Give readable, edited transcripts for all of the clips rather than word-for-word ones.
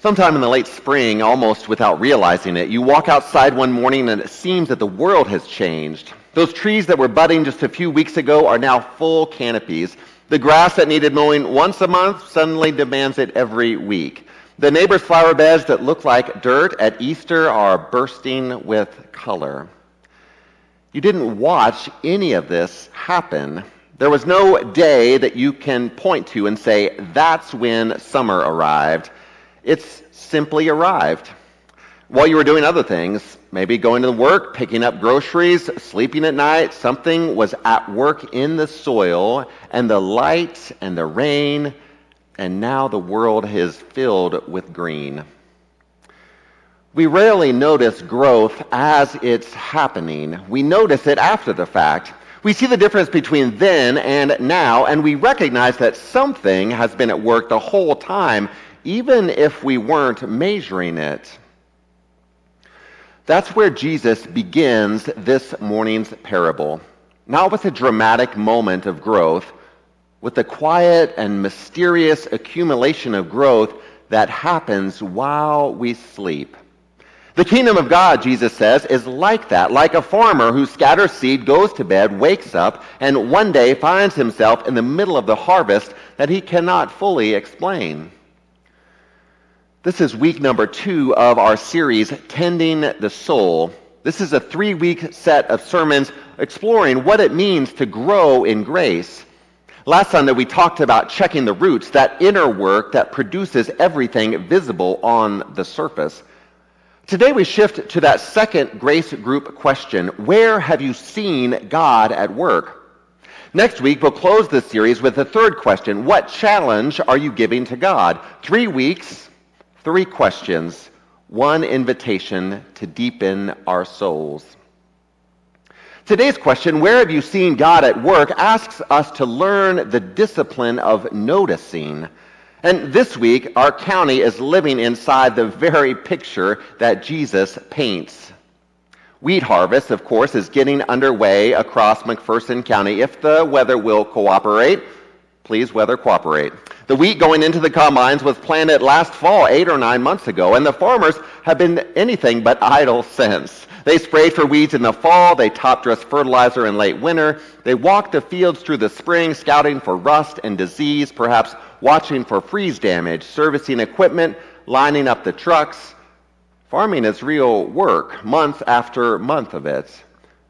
Sometime in the late spring, almost without realizing it, you walk outside one morning and it seems that the world has changed. Those trees that were budding just a few weeks ago are now full canopies. The grass that needed mowing once a month suddenly demands it every week. The neighbors' flower beds that look like dirt at Easter are bursting with color. You didn't watch any of this happen. There was no day that you can point to and say, that's when summer arrived. It's simply arrived. While you were doing other things, maybe going to work, picking up groceries, sleeping at night, something was at work in the soil, and the light and the rain, and now the world is filled with green. We rarely notice growth as it's happening. We notice it after the fact. We see the difference between then and now, and we recognize that something has been at work the whole time, even if we weren't measuring it. That's where Jesus begins this morning's parable. Not with a dramatic moment of growth, with the quiet and mysterious accumulation of growth that happens while we sleep. The kingdom of God, Jesus says, is like that, like a farmer who scatters seed, goes to bed, wakes up, and one day finds himself in the middle of the harvest that he cannot fully explain. This is week number 2 of our series, Tending the Soul. This is a 3-week set of sermons exploring what it means to grow in grace. Last Sunday we talked about checking the roots, that inner work that produces everything visible on the surface. Today we shift to that second grace group question, where have you seen God at work? Next week we'll close this series with the third question, what challenge are you giving to God? 3 weeks, 3 questions, 1 invitation to deepen our souls. Today's question, where have you seen God at work, asks us to learn the discipline of noticing. And this week, our county is living inside the very picture that Jesus paints. Wheat harvest, of course, is getting underway across McPherson County. If the weather will cooperate, please weather cooperate. The wheat going into the combines was planted last fall, 8 or 9 months ago, and the farmers have been anything but idle since. They sprayed for weeds in the fall, they top-dressed fertilizer in late winter, they walked the fields through the spring, scouting for rust and disease, perhaps watching for freeze damage, servicing equipment, lining up the trucks. Farming is real work, month after month of it.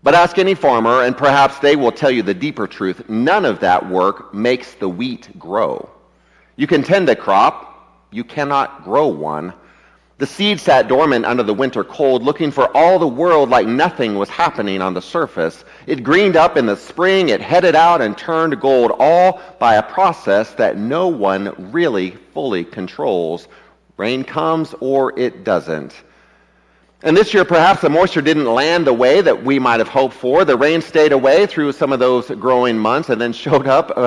But ask any farmer, and perhaps they will tell you the deeper truth. None of that work makes the wheat grow. You can tend a crop, you cannot grow one. The seed sat dormant under the winter cold, looking for all the world like nothing was happening on the surface. It greened up in the spring, it headed out and turned gold, all by a process that no one really fully controls. Rain comes or it doesn't. And this year, perhaps the moisture didn't land the way that we might have hoped for. The rain stayed away through some of those growing months and then showed up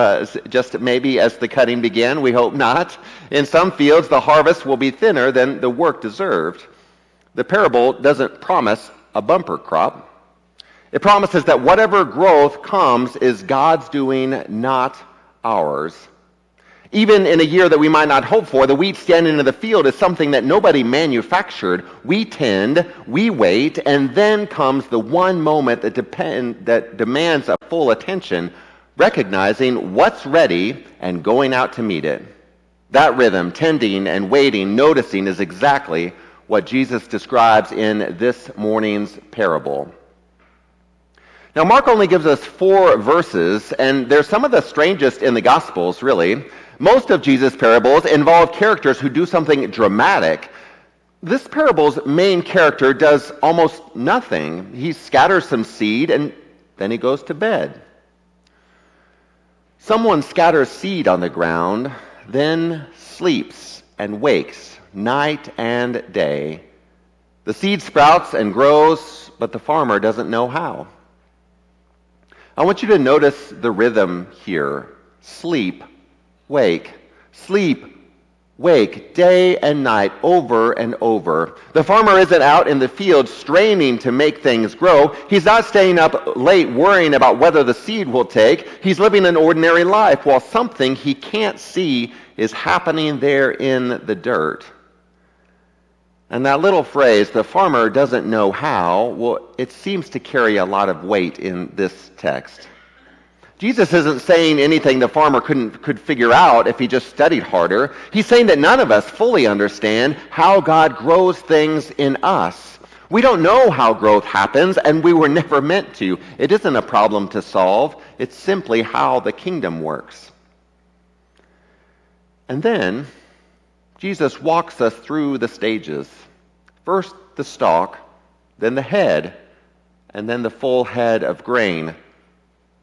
just maybe as the cutting began. We hope not. In some fields, the harvest will be thinner than the work deserved. The parable doesn't promise a bumper crop. It promises that whatever growth comes is God's doing, not ours. Even in a year that we might not hope for, the wheat standing in the field is something that nobody manufactured. We tend, we wait, and then comes the one moment that demands a full attention, recognizing what's ready and going out to meet it. That rhythm, tending and waiting, noticing, is exactly what Jesus describes in this morning's parable. Now, Mark only gives us 4 verses, and they're some of the strangest in the Gospels, really. Most of Jesus' parables involve characters who do something dramatic. This parable's main character does almost nothing. He scatters some seed and then he goes to bed. Someone scatters seed on the ground, then sleeps and wakes night and day. The seed sprouts and grows, but the farmer doesn't know how. I want you to notice the rhythm here. Sleep, wake, sleep, wake, day and night, over and over. The farmer isn't out in the field straining to make things grow. He's not staying up late worrying about whether the seed will take. He's living an ordinary life while something he can't see is happening there in the dirt. And that little phrase, the farmer doesn't know how, well, it seems to carry a lot of weight in this text. Jesus isn't saying anything the farmer could figure out if he just studied harder. He's saying that none of us fully understand how God grows things in us. We don't know how growth happens, and we were never meant to. It isn't a problem to solve. It's simply how the kingdom works. And then Jesus walks us through the stages. First the stalk, then the head, and then the full head of grain.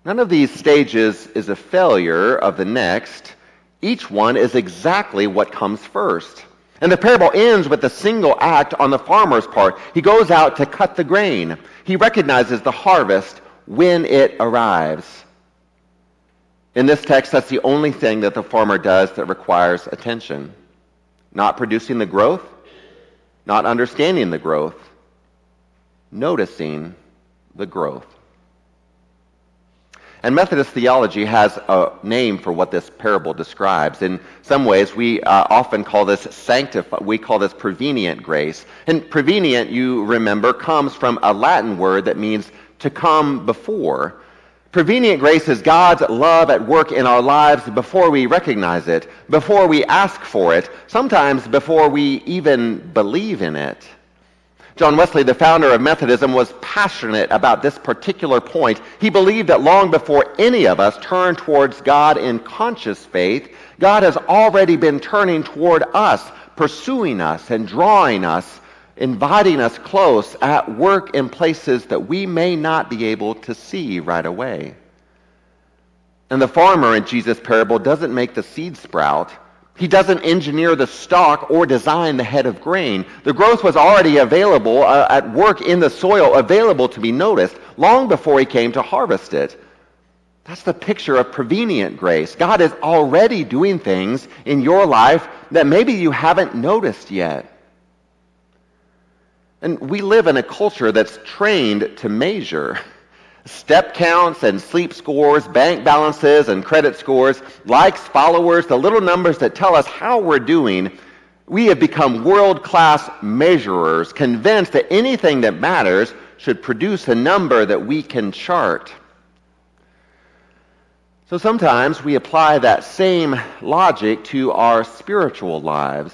None of these stages is a failure of the next. Each one is exactly what comes first. And the parable ends with a single act on the farmer's part. He goes out to cut the grain. He recognizes the harvest when it arrives. In this text, that's the only thing that the farmer does that requires attention. Not producing the growth, not understanding the growth, noticing the growth. And Methodist theology has a name for what this parable describes. In some ways, we often call this we call this prevenient grace. And prevenient, you remember, comes from a Latin word that means to come before. Prevenient grace is God's love at work in our lives before we recognize it, before we ask for it, sometimes before we even believe in it. John Wesley, the founder of Methodism, was passionate about this particular point. He believed that long before any of us turn towards God in conscious faith, God has already been turning toward us, pursuing us and drawing us, inviting us close, at work in places that we may not be able to see right away. And the farmer in Jesus' parable doesn't make the seed sprout. He doesn't engineer the stalk or design the head of grain. The growth was already available, at work in the soil, available to be noticed, long before he came to harvest it. That's the picture of prevenient grace. God is already doing things in your life that maybe you haven't noticed yet. And we live in a culture that's trained to measure. Step counts and sleep scores, bank balances and credit scores, likes, followers, the little numbers that tell us how we're doing. We have become world-class measurers, convinced that anything that matters should produce a number that we can chart. So sometimes we apply that same logic to our spiritual lives.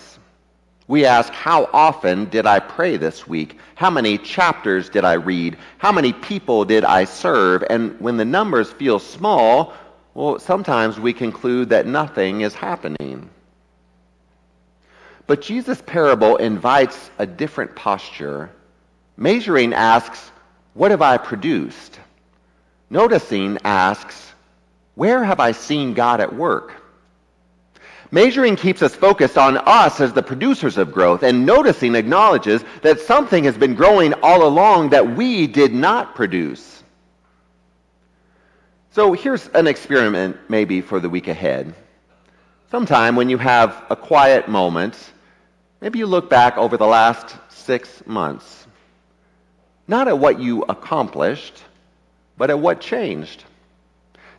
We ask, how often did I pray this week? How many chapters did I read? How many people did I serve? And when the numbers feel small, well, sometimes we conclude that nothing is happening. But Jesus' parable invites a different posture. Measuring asks, what have I produced? Noticing asks, where have I seen God at work? Measuring keeps us focused on us as the producers of growth, and noticing acknowledges that something has been growing all along that we did not produce. So here's an experiment maybe for the week ahead. Sometime when you have a quiet moment, maybe you look back over the last 6 months, not at what you accomplished, but at what changed.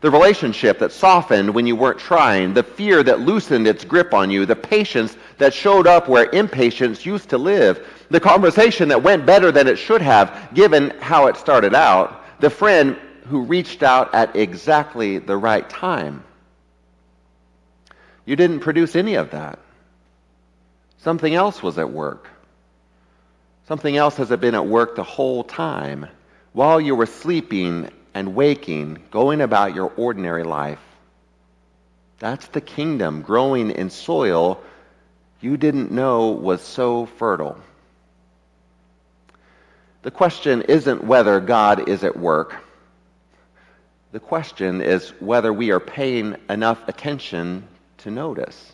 The relationship that softened when you weren't trying, the fear that loosened its grip on you, the patience that showed up where impatience used to live, the conversation that went better than it should have given how it started out, the friend who reached out at exactly the right time. You didn't produce any of that. Something else was at work. Something else has been at work the whole time while you were sleeping and waking, going about your ordinary life. That's the kingdom growing in soil you didn't know was so fertile. The question isn't whether God is at work. The question is whether we are paying enough attention to notice.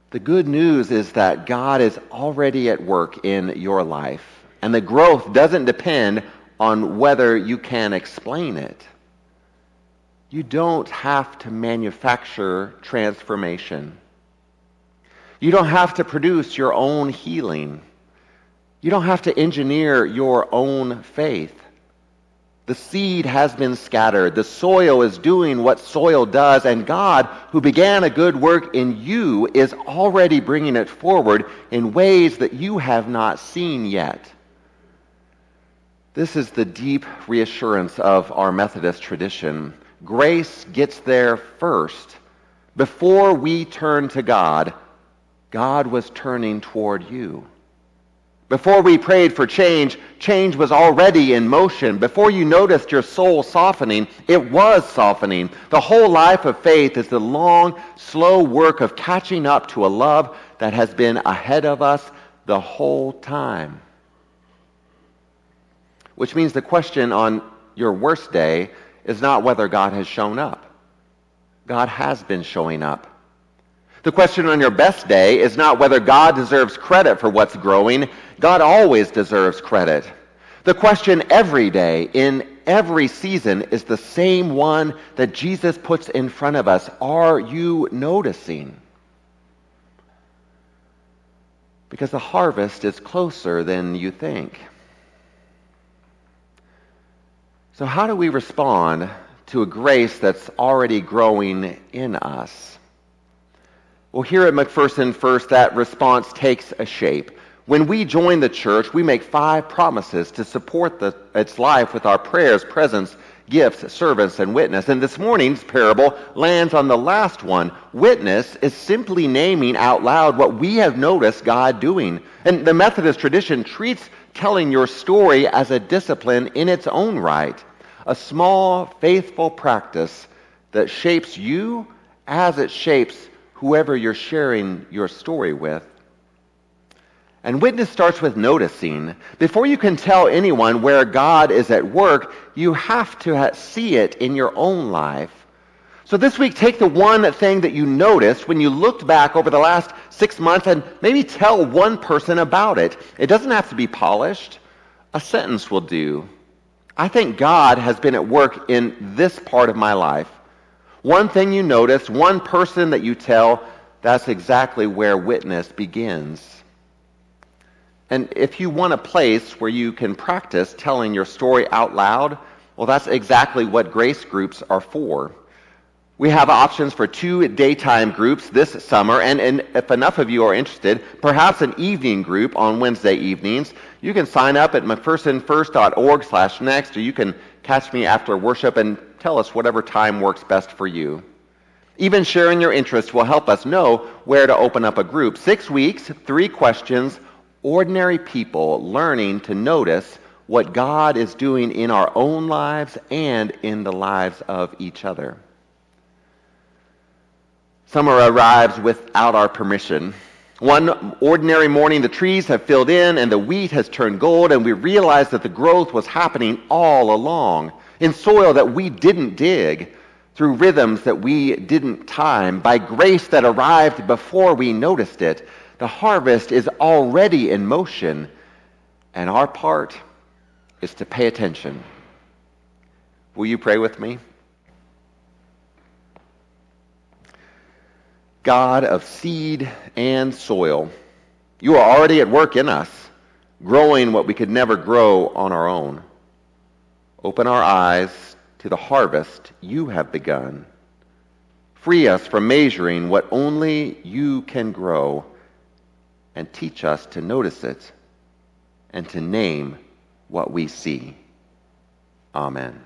The good news is that God is already at work in your life, and the growth doesn't depend on whether you can explain it. You don't have to manufacture transformation. You don't have to produce your own healing. You don't have to engineer your own faith. The seed has been scattered. The soil is doing what soil does, and God, who began a good work in you, is already bringing it forward in ways that you have not seen yet. This is the deep reassurance of our Methodist tradition. Grace gets there first. Before we turn to God, God was turning toward you. Before we prayed for change, change was already in motion. Before you noticed your soul softening, it was softening. The whole life of faith is the long, slow work of catching up to a love that has been ahead of us the whole time. Which means the question on your worst day is not whether God has shown up. God has been showing up. The question on your best day is not whether God deserves credit for what's growing. God always deserves credit. The question every day, in every season, is the same one that Jesus puts in front of us. Are you noticing? Because the harvest is closer than you think. So how do we respond to a grace that's already growing in us? Well, here at McPherson First, that response takes a shape. When we join the church, we make 5 promises to support its life with our prayers, presence, gifts, service, and witness. And this morning's parable lands on the last one. Witness is simply naming out loud what we have noticed God doing. And the Methodist tradition treats telling your story as a discipline in its own right, a small, faithful practice that shapes you as it shapes whoever you're sharing your story with. And witness starts with noticing. Before you can tell anyone where God is at work, you have to see it in your own life. So this week, take the one thing that you noticed when you looked back over the last 6 months and maybe tell one person about it. It doesn't have to be polished. A sentence will do. I think God has been at work in this part of my life. One thing you notice, one person that you tell, that's exactly where witness begins. And if you want a place where you can practice telling your story out loud, well, that's exactly what grace groups are for. We have options for 2 daytime groups this summer, and if enough of you are interested, perhaps an evening group on Wednesday evenings. You can sign up at mcphersonfirst.org/next, or you can catch me after worship and tell us whatever time works best for you. Even sharing your interest will help us know where to open up a group. 6 weeks, 3 questions, ordinary people learning to notice what God is doing in our own lives and in the lives of each other. Summer arrives without our permission. One ordinary morning, the trees have filled in and the wheat has turned gold, and we realize that the growth was happening all along in soil that we didn't dig, through rhythms that we didn't time, by grace that arrived before we noticed it. The harvest is already in motion, and our part is to pay attention. Will you pray with me? God of seed and soil, you are already at work in us, growing what we could never grow on our own. Open our eyes to the harvest you have begun. Free us from measuring what only you can grow, and teach us to notice it and to name what we see. Amen.